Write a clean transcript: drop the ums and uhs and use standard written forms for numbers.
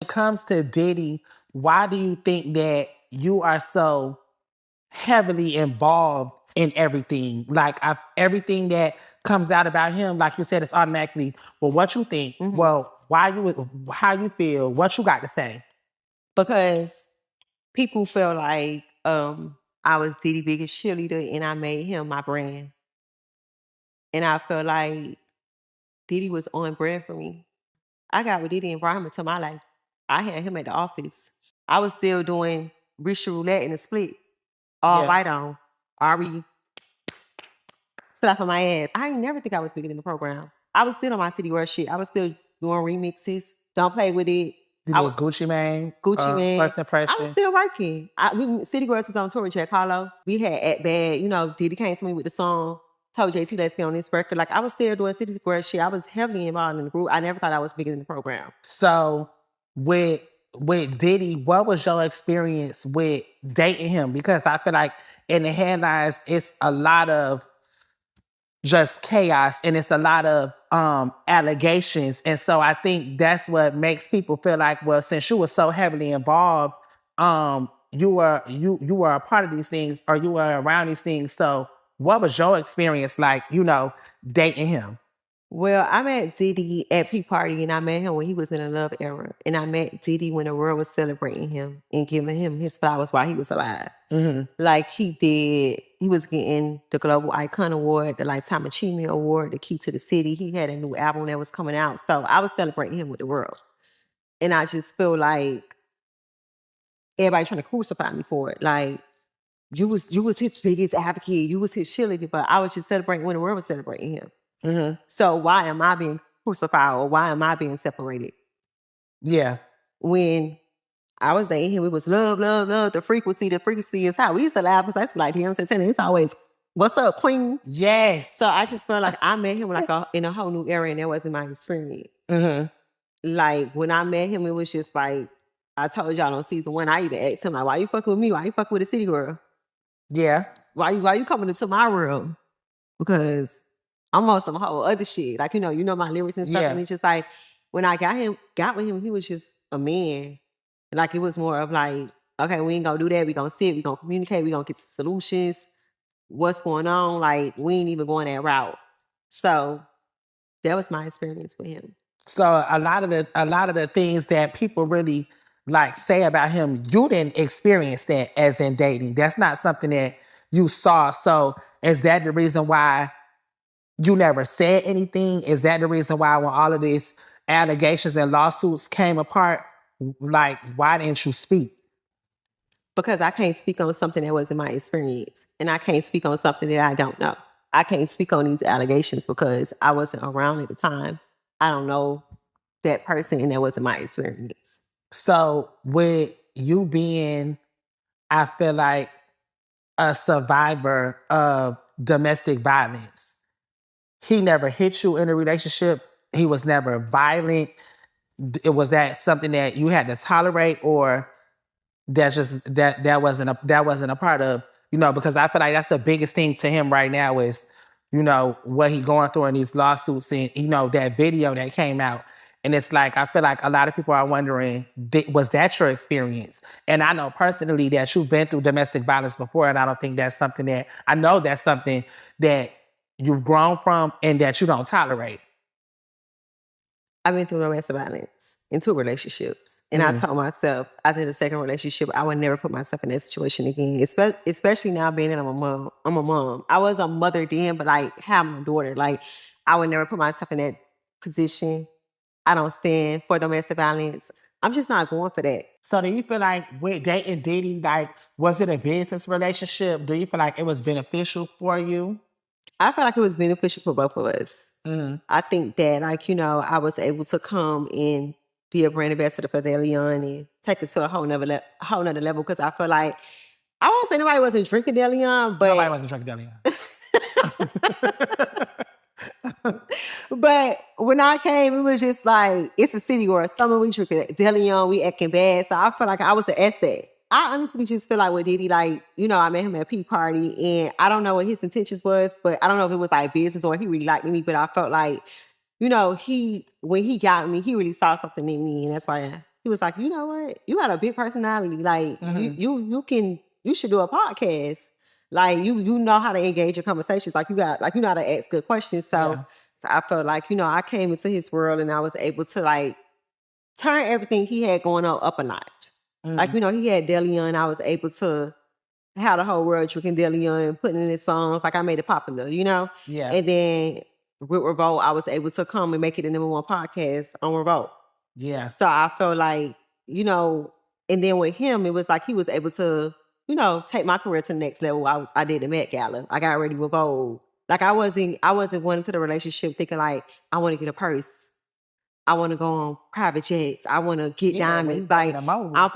it comes to Diddy, why do you think that you are so heavily involved in everything? Like everything that comes out about him, like you said, it's automatically, well, what you think? Well, why you, how you feel? What you got to say? Because people feel like I was Diddy's biggest cheerleader and I made him my brand. And I feel like Diddy was on brand for me. I got with Diddy and brought him into my life. I had him at the office. I was still doing rich roulette in the split. All Yeah. right on. Ari slap on my ass. I ain't never think I was bigger than the program. I was still on my City Girl shit. I was still doing remixes. Don't play with it. You did Gucci Mane, Gucci Man. First I was Impression. still working. City Girls was on tour with Jack Harlow. We had At Bad. You know, Diddy came to me with the song. Told JT, let's get on this record. Like, I was still doing City Girls shit. I was heavily involved in the group. I never thought I was bigger than the program. So with Diddy, what was your experience with dating him? Because I feel like in the headlines, it's a lot of just chaos and it's a lot of allegations. And so I think that's what makes people feel like, well, since you were so heavily involved, you were a part of these things or you were around these things. So what was your experience like, dating him? Well, I met Diddy at P Party and I met him when he was in a love era. And I met Diddy when the world was celebrating him and giving him his flowers while he was alive. Like he was getting the Global Icon Award, the Lifetime Achievement Award, the Key to the City. He had a new album that was coming out. So I was celebrating him with the world. And I just feel like everybody trying to crucify me for it. Like, you was his biggest advocate. You was his cheerleader, but I was just celebrating when the world was celebrating him. So why am I being crucified or why am I being separated? Yeah. When I was dating him, it was love, love, love. The frequency is how we used to laugh because that's like him saying it's always, what's up, queen? Yes. So I just felt like I met him like in a whole new era and that wasn't my experience. Like when I met him, it was just like, I told y'all on season 1, I even asked him like, why you fucking with me? Why you fucking with a city girl? Yeah. Why you coming into my world? Because I'm on some whole other shit. Like, you know my lyrics and stuff. Yeah. And it's just like, when I got with him, he was just a man. Like, it was more of like, okay, we ain't gonna do that. We gonna sit, we gonna communicate, we gonna get solutions. What's going on? Like, we ain't even going that route. So that was my experience with him. So a lot of the things that people really like say about him, you didn't experience that as in dating. That's not something that you saw. So is that the reason why you never said anything? Is that the reason why when all of these allegations and lawsuits came apart, like why didn't you speak? Because I can't speak on something that wasn't my experience. And I can't speak on something that I don't know. I can't speak on these allegations because I wasn't around at the time. I don't know that person and that wasn't my experience. So with you being, I feel like, a survivor of domestic violence, he never hit you in a relationship. He was never violent. Was that something that you had to tolerate, or that wasn't a part of, because I feel like that's the biggest thing to him right now is, what he going through in these lawsuits and, that video that came out. And it's like, I feel like a lot of people are wondering, was that your experience? And I know personally that you've been through domestic violence before, and I don't think I know that's something that you've grown from and that you don't tolerate. I've been through domestic violence in 2 relationships. And I told myself after the second relationship, I would never put myself in that situation again, especially now being that I'm a mom. I'm a mom. I was a mother then, but like having a daughter, like I would never put myself in that position. I don't stand for domestic violence. I'm just not going for that. So do you feel like with dating Diddy, like, was it a business relationship? Do you feel like it was beneficial for you? I feel like it was beneficial for both of us. I think that, like, I was able to come and be a brand ambassador for Deleon and take it to a whole nother level because I feel like, I won't say nobody wasn't drinking Deleon, but Nobody wasn't drinking Deleon. but when I came, it was just like, it's a city or a summer, we drinking Deleon, we acting bad. So I feel like I was an asset. I honestly just feel like with Diddy, like, I met him at a P Party and I don't know what his intentions was, but I don't know if it was like business or he really liked me, but I felt like, when he got me, he really saw something in me and that's why he was like, you know what? You got a big personality. Like you should do a podcast. Like you know how to engage in conversations. Like you know how to ask good questions. So I felt like, I came into his world and I was able to like turn everything he had going on up a notch. Like, he had Delion. I was able to have the whole world drinking Delion, putting in his songs. Like I made it popular, Yeah. And then with Revolt, I was able to come and make it the #1 podcast on Revolt. Yeah. So I felt like, and then with him, it was like he was able to, take my career to the next level. I did the Met Gala. I got ready with Vogue. Like I wasn't going into the relationship thinking like, I want to get a purse. I want to go on private jets. I want to get diamonds. Like I'm